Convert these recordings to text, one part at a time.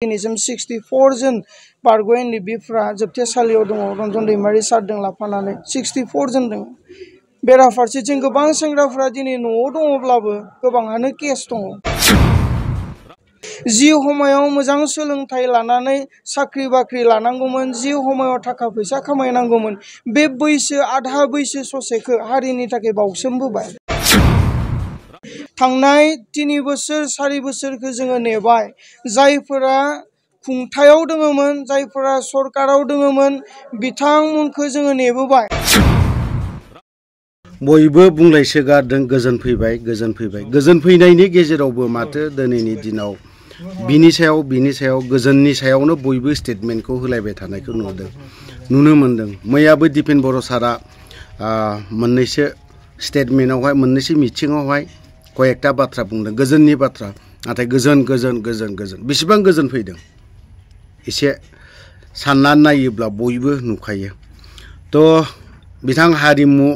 दिनैसिम 64 जन बारग' एनडिएफबिफ्रा जोबथेसालियाव दङ रन्जन दैमारि सारजों लाफानानै 64 जन दङ। बेराफारसेथिं गोबां सेंग्राफ्रा दिनै न'आव दङब्लाबो गोबाङानो केस दङ। जि समायाव मोजां सोलोंथाइ लानानै साख्रि बाख्रि लानांगौमोन, जि समायाव थाखा फैसा खामायनांगौमोन, बे बैसो आधा बैसो ससेखौ हारिनि थाखाय बावसोमबोबाय। थांनाय 3 बोसोर 4 बोसोरखौ जोङो नेबाय। जायफोरा खुंथायाव दङमोन, जायफोरा सरकाराव दङमोन, बिथांमोनखौ जोङो नेबोबाय। बयबो बुंलायसोगारदों गोजोन फैबाय गोजोन फैनायनि गेजेरावबो माथो दिनैनि दिनाव बिनि सायाव गोजोननि सायावनो बयबो स्टेटमेन्टखौ होलायबाय थानायखौ नुनो मोनदों। मैयाबो दिपेन बर' सारा मोननैसो स्टेटमेन्टआवहाय मोननैसो मिथिङावहाय कयेकटा बाथ्रा बुंदों गोजोननि बाथ्रा। नाथाय गोजोन बेसेबां गोजोन फैदों एसे साननानै नायोब्ला बयबो नुखायो। थ' बिथां हारिमु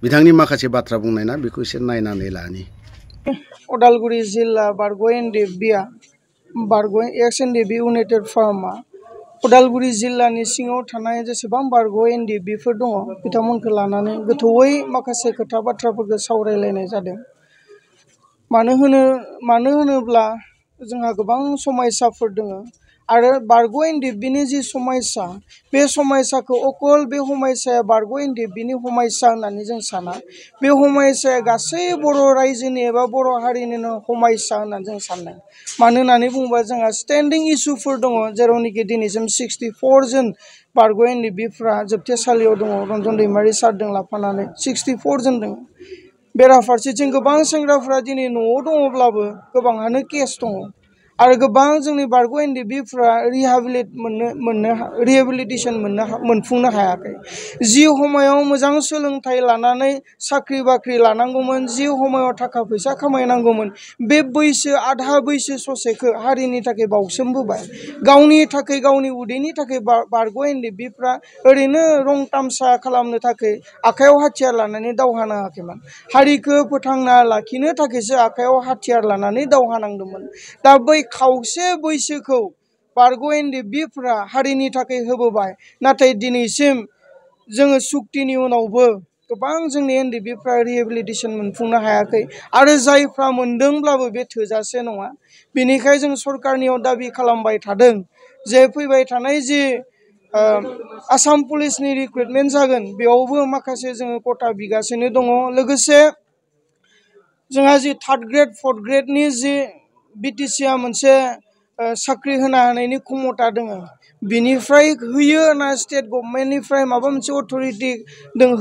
बिथांनि माखासे बाथ्रा बुंनाय ना बेखौ एसे नायनानै लानि। उदालगुरि जिल्ला बारग' एनडिएफबिआ एक्स एनडिएफबि इउनाइटेड फार्मआ उदालगुरि जिल्लानि सिङाव थानाय जेसेबां बारग' एनडिएफबिफोर दङ बिथांमोनखौ लानानै गोथौयै माखासे खोथा बाथ्राफोरखौ सावरायलायनाय जादों। मानो होनोब्ला जोंहा गोबां समयसाफोर दङ आरो बारग' एनडिएफबिनि जि समयसा, बे समयसाखौ अकल बे समयसाया बारग' एनडिएफबिनि समयसा होननानै जों साना। बे समयसाया गासै बर' रायजोनि एबा बर' हारिनिनो समयसा होननानै जों सानदों। मानो होननानै बुङोबा जोंहा स्टेन्डिं इसुफोर दङ, जेरावनोखि दिनैसिम 64 जन बारग' एनडिएफबिफ्रा जोबथेसालियाव दङ रन्जन दैमारि सारजों लाफानानै 64 जन दङ। बेराफारसेथिं गोबां सेंग्राफ्रा दिनै न'आव दङब्लाबो गोबाङानो केस दङ आरो गोबां जोंनि बारग' एनडिएफबिफ्रा रिहेबिलिटेसन मोनफुंनो हायाखै। जि समायाव मोजां सोलोंथाइ लानानै साख्रि बाख्रि लानांगौमोन, जि समायाव थाखा फैसा खामायनांगौमोन, बे बैसो आधा बैसो ससेखौ हारिनि थाखाय बावसोमबोबाय। गावनि थाखाय गावनि उदैनि थाखाय बारग' एनडिएफबिफ्रा ओरैनो रं तामसा खालामनो थाखाय आखायाव हाथियार लानानै दावहा नाङाखैमोन। हारिखौ फोथांना लाखिनो थाखायसो आखायाव हाथियार लानानै दावहा नांदोंमोन। दा बै खावसे बैसोखौ बारग' एनडिएफबिफ्रा हारिनि थाखाय होबोबाय। नाथाय दिनैसिम जोङो सुक्तिनि उनावबो गोबां जोंनि एनडिएफबिफ्रा रिहेबिलिटेसन मोनफुंनो हायाखै आरो जायफ्रा मोनदोंब्लाबो बे थोजासे नङा। बेनिखायनो जों सरकारनियाव दाबि खालामबाय थादों जे फैबाय थानाय जि आसाम पुलिसनि रिक्रुटमेन्ट जागोन बेयावबो माखासे जोङो खथा बिगासिनो दङ। लोगोसे जोंहा जि 3rd ग्रेड 4th ग्रेडनि जि बिटिसिआ मोनसे साख्रि होनो हानायनि क्षमता दङ, बिनिफ्राय होयो ना स्टेट गभर्नमेन्टनिफ्राय माबा मोनसे अथरिटि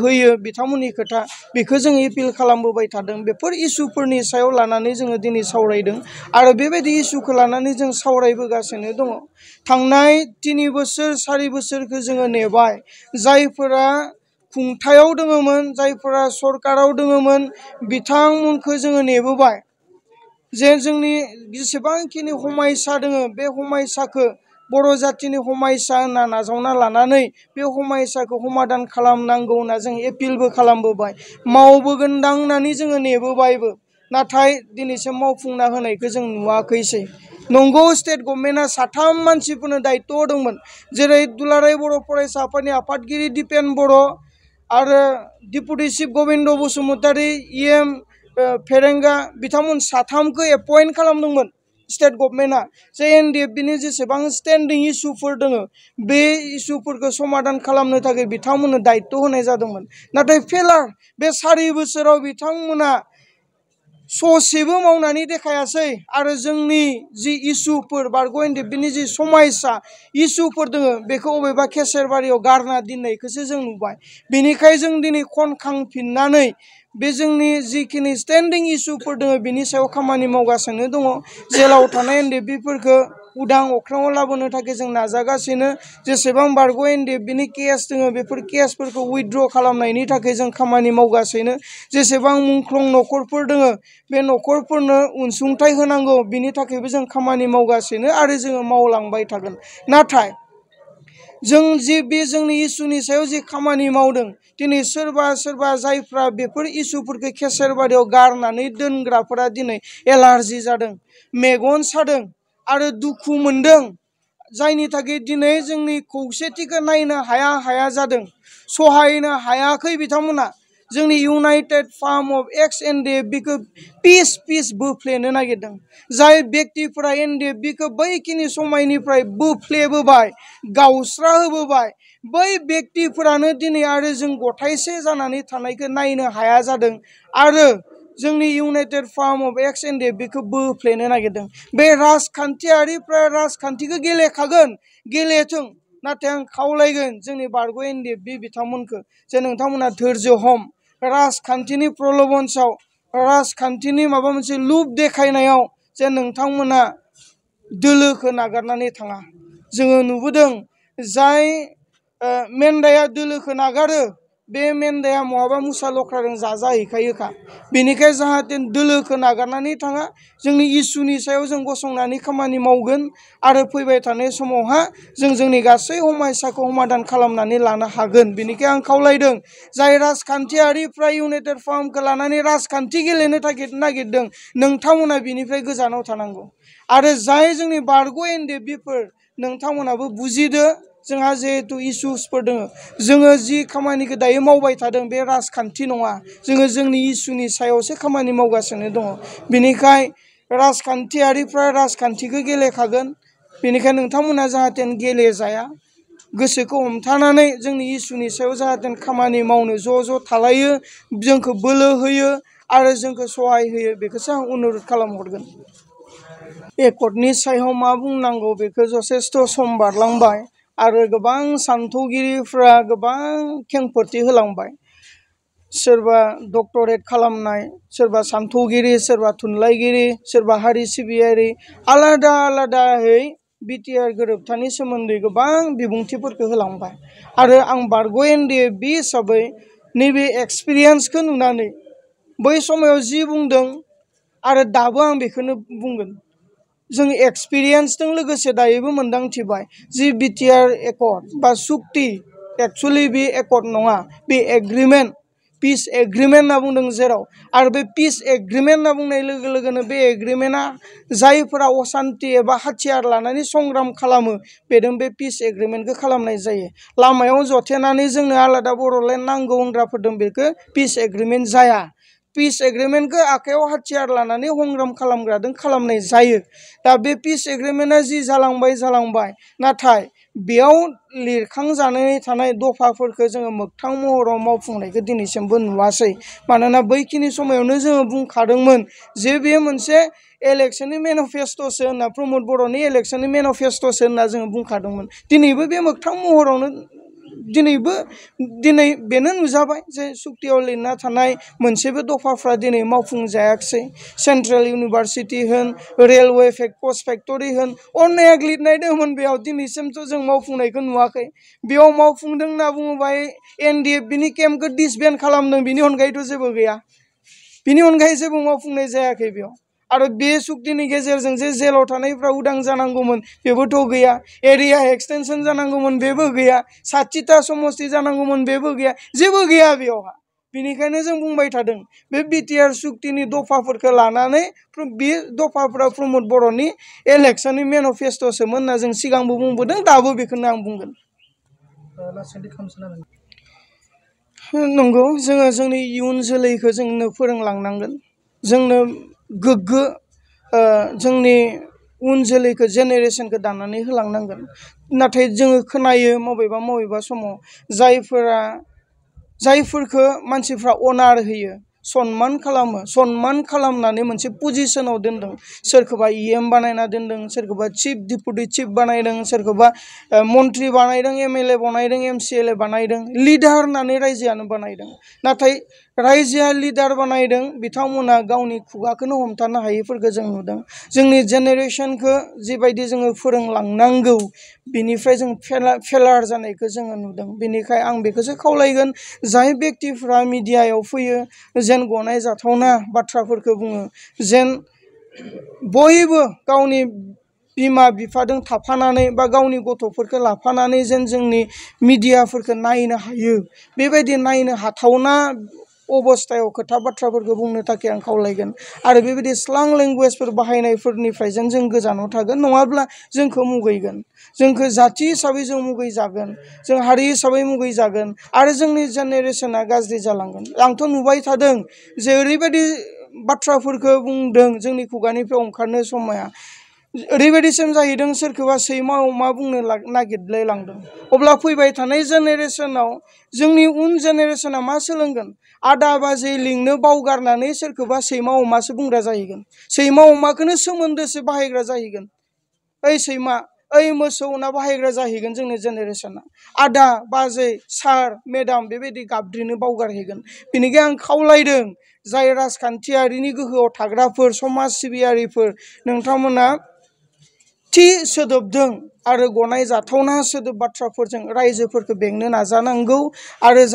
होयो बिथांमोननि खोथा, बेखौ जों एपिल खालामबोबाय थादों। बेफोर इसुफोरनि सायाव लानानै जोङो दिनै सावरायदों आरो बेबायदि इसुखौ लानानै जों सावरायबोगासिनो दङ। थांनाय 3 बोसोर 4 बोसोरखौ जोङो नेबाय। जायफोरा खुंथायाव दङमोन, जायफोरा सरकाराव दङमोन, बिथांमोनखौ जोङो नेबोबाय। जे जोंनि जेसेबांखिनि समयसा दङ बे समयसाखौ बर' जाथिनि समयसा होनना नाजावना लानानै बे समयसाखौ समाधान खालामनांगौ होनना जों एपिलबो खालामबोबाय, मावबोगोनदां होननानै जोङो नेबोबायबो। नाथाय दिनैसिम मावफुंना होनायखौ जों नुवाखैसै। नंगौ, स्टेट गभर्नमेन्टआ 3 मानसिफोरनो दायित्व होदोंमोन, जेरै दुलाराय बर' फरायसा आफादनि आफादगिरि दिपेन बर' आरो deputy chief Gobinda Basumatary, EM फेरेंगा, बिथांमोन 3खौ एपइन्ट खालामदोंमोन स्टेट गभर्नमेन्टआ। जे एनडिएफबिनि जेसेबां स्टेन्डिं इसुफोर दङ बे इसुफोरखौ समाधान खालामनो थाखाय बिथांमोननो दायित्व होनाय जादोंमोन। नाथाय फेलार बे 4 बोसोराव बिथांमोना ससेबो मावनानै देखायासै आरो जोंनि जि इसुफोर बारग' एनडिएफबिनि जि समयसा इसुफोर दङ बेखौ अबेबा केसेरबारियाव गारना दोननायखौसो जों नुबाय। बेनिखायनो जों दिनै खनखांफिननानै बे जोंनि जिखिनि स्टेन्डिं इसुफोर दङ बिनि सायाव खामानि मावगासिनो दङ। जेलाव थानाय एनडिएफबिफोरखौ उदां अख्राङाव लाबोनो थाखाय जों नाजागासिनो। जेसेबां बारग' एनडिएफबिनि केस दङ बेफोर केसफोरखौ उइथड्र खालामनायनि थाखाय जों खामानि मावगासिनो। जेसेबां मुंख्लं न'खरफोर दङ बे न'खरफोरनो अनसुंथाइ होनांगौ बिनि थाखायबो जों खामानि मावगासिनो आरो जोङो मावलांबाय थागोन। नाथाय जों जि बे जोंनि इसुनि सायाव जि खामानि मावदों, दिनै सोरबा जायफ्रा बेफोर इसुफोरखौ केसेरबारियाव गारनानै दोनग्राफोरा दिनै एलार्जि जादों, मेगन सादों आरो दुखु मोनदों जायनि थाखाय दिनै जोंनि खौसेथिखौ नायनो हाया जादों सहायनो हायाखै बिथांमोना जोंनि इउनाइटेड फार्म अफ एक्स एनडिएफबिखौ पिस बोफ्लेनो नागिरदों जाय व्यक्तिफोरा एनडिएफबिखौ बैखिनि समायनिफ्राय बोफ्लेबोबाय गावस्रा होबोबाय बै व्यक्तिफोरानो दिनै आरो जों गथायसे जानानै थानायखौ नायनो हाया जादों आरो जोंनि इउनाइटेड फार्म अफ एक्स एनडिएफबिखौ बोफ्लेनो नागिरदों बे राजखान्थियारिफ्रा राजखान्थिखौ गेलेखागोन गेलेथों नाथाय आं खावलायगोन जोंनि बारग' एनडिएफबि बिथांमोनखौ जे नोंथांमोना धैर्य हम राजखान्थिनि प्रलबनसाव राजखान्थिनि माबा मोनसे लुब देखायनायाव जे नोंथांमोना दोलोखौ नागारनानै थाङा जोङो नुबोदों जाय मेन्दाया दोलोखौ नागारो बे मेन्दाया महाबा मुसा लख्राजों जाजाहैखायोखा बेनिखाय जाहाथे दोलोखौ नागारनानै थाङा जोंनि इसुनि सायाव जों गसंनानै खामानि मावगोन आरो फैबाय थानाय समावहा जों जोंनि गासै समायसाखौ समाधान खालामनानै लानो हागोन बेनिखाय आं खावलायदों जाय राजखान्थियारिफ्रा इउनाइटेड फार्मखौ लानानै राजखान्थि गेलेनो नागिरदों नोंथांमोना बिनिफ्राय गोजानाव थानांगौ आरो जाय जोंनि बारग' एनडिएफबिफोर नोंथांमोनाबो बुजिदो जोंहा जिहेतु इसुसफोर दङ जोङो जि खामानिखौ दायो मावबाय थादों बे राजखान्थि नङा जोङो जोंनि इसुनि सायावसो खामानि मावगासिनो दङ बिनिखाय राजखान्थियारिफ्रा राजखान्थिखौ गेलेखागोन बेनिखायनो नोंथांमोना जाहाथे गेलेजाया गोसोखौ हमथानानै जोंनि इसुनि सायाव जाहाथे खामानि मावनो ज' थालायो जोंखौ बोलो होयो आरो जोंखौ सहाय होयो बेखौसो आं अनुरद खालामहरगोन एकर्डनि सायाव मा बुंनांगौ बेखौ जथेस्थ' सम बारलांबाय आरो गोबां सान्थौगिरिफ्रा गोबां खेंफोरथि होलांबाय सोरबा डक्टरेट खालामनाय सोरबा सान्थौगिरि सोरबा थुनलाइगिरि सोरबा हारि सिबियारि आलादायै बिटिआर गोरोबथानि सोमोन्दै गोबां बिबुंथिफोरखौ होलांबाय आरो आं बारग' एनडिएफबि हिसाबै नैबे एक्सपिरियेन्सखौ नुनानै बै समाव जि बुंदों आरो दाबो आं बेखौनो बुंगोन जों एक्सपिरियेन्सजों लोगोसे दायोबो मोन्दांथिबाय जि बिटिआर एकर्ड बा सुक्ति एक्सुवेलि बे एकर्ड नङा बे एग्रिमेन्ट पिस एग्रिमेन्ट होनना बुंदों जेराव आरो बे पिस एग्रिमेन्ट होनना बुंनाय लोगो लोगोनो बे एग्रिमेन्टआ जायफोरा असान्ति एबा हाथियार लानानै संग्राम खालामो बेजों बे पिस एग्रिमेन्टखौ खालामनाय जायो लामायाव जथेनानै जोंनो आलादा बर'लेण्ड नांगौ होनग्राफोरदों बेखौ पिस एग्रिमेन्ट जाया पिस एग्रिमेन्टखौ आखायाव हाथियार लानानै संग्राम खालामग्रादों खालामनाय जायो दा बे पिस एग्रिमेन्टआ जि जालांबाय नाथाय बेयाव लिरखांजानानै थानाय दफाफोरखौ जोङो मोगथां महराव मावफुंनायखौ दिनैसिमबो नुवासै मानोना बैखिनि समायावनो जोङो बुंखादोंमोन जे बे मोनसे इलेक्सननि मेनिफेस्ट'सो होनना प्रमद बर'नि इलेक्सननि मेनिफेस्ट'सो होनना जोङो बुंखादोंमोन दिनैबो बे मोगथां महरावनो दिनै बेनो नुजाबाय जे सुक्तियाव लिरना थानाय मोनसेबो दफाफ्रा दिनै मावफुंजायाखिसै सेन्ट्रेल इउनिभारसिटि होन रेलवे पस्ट फेक्टरि होन अनेक लिरनाय दंमोन बेयाव दिनैसिमथ' जों मावफुंनायखौ नुवाखै बेयाव मावफुंदों होनना बुङोबा एनडिएफबिनि केम्पखौ डिसबेन्ड खालामदों बिनि अनगायैथ' जेबो गैया बिनि अनगायै जेबो मावफुंनाय जायाखै बेयाव आरो बे सुक्तिनि गेजेरजों जे जेलाव थानायफ्रा उदां जानांगौमोन बेबोथ' गैया एरिया एक्सटेनसन जानांगौमोन बेबो गैया 60टा समस्ति जानांगौमोन बेबो गैया जेबो गैया बेयावहा बेनिखायनो जों बुंबाय थादों बे बिटिआर सुक्तिनि दफाफोरखौ लानानै बे दफाफोरा प्रमद बर'नि इलेक्सननि मेनिफेस्ट'सोमोन होनना जों सिगांबो बुंबोदों दाबो बेखौनो आं बुंगोन नंगौ जोङो जोंनि इयुन जोलैखौ जोंनो फोरोंलांनांगोन जोंनो गोग्गो जोंनि उन जोलैखौ जेनेरेसनखौ दानानै होलांनांगोन नाथाय जोङो खोनायो मबेबा समाव जायफोरखौ मानसिफ्रा अनार होयो सनमान खालामनानै मोनसे पजिशनाव दोनदों सोरखौबा इएम बानायना दोनदों सोरखौबा चिफ डिपुटि चिफ बानायदों सोरखौबा मन्त्रि बानायदों एमएलए बानायदों एमसिएलए बानायदों लिडार होननानै रायजोआनो बानायदों नाथाय रायजोआ लिडार बानायदों बिथांमोना गावनि खुगाखौनो हमथानो हायैफोरखौ जों नुदों जोंनि जेनेरेसनखौ जिबायदि जोङो फोरोंलांनांगौ बिनिफ्राय जों फेलार जानायखौ जोङो नुदों बेनिखाय आं बेखौसो खावलायगोन जाय व्यक्तिफ्रा मिडियायाव फैयो जेन गनाय जाथावना बाथ्राफोरखौ बुङो जेन बयबो गावनि बिमा बिफाजों थाफानानै बा गावनि गथ'फोरखौ लाफानानै जेन जोंनि मिडियाफोरखौ नायनो हायो बेबायदि नायनो हाथावना अबस्थायाव खोथा बाथ्राफोरखौ बुंनो थाखाय आं खावलायगोन आरो बेबायदि स्लां लेंगुवेजफोर बाहायनायफोरनिफ्राय जों गोजानाव थागोन नङाब्ला जोंखौ मुगैगोन जोंखौ जाथि हिसाबै जों मुगैजागोन जों हारि हिसाबै मुगैजागोन आरो जोंनि जेनेरेशना गाज्रि जालांगोन आंथ' नुबाय थादों जे ओरैबायदि बाथ्राफोरखौ बुंदों जोंनि खुगानिफ्राय ओंखारनो समाया ओरैबायदिसिम जाहैदों सोरखौबा सैमा अमा बुंनो नागिरलाय लांदों अब्ला फैबाय थानाय जेनेरेशनाव जोंनि उन जेनेरेशना मा सोलोंगोन आदा बाजै लिंनो बावगारनानै सोरखौबा सैमा अमासो बुंग्रा जाहैगोन सैमा अमाखौनो सोमोन्दोसो बाहायग्रा जाहैगोन ओइ सैमा ओइ मोसौ होनना बाहायग्रा जाहैगोन जोंनि जेनेरेशना आदा बाजै सार मेडाम बेबायदि गाबज्रिनो बावगारहैगोन बेनिखाय आं खावलायदों जाय राजखान्थियारिनि गोहोआव थाग्राफोर समाज सिबियारिफोर नोंथांमोना थि सोदोबदों आरो गनाय जाथावना सोदोब बाथ्राफोरजों रायजोफोरखौ बेंनो नाजानांगौ आरो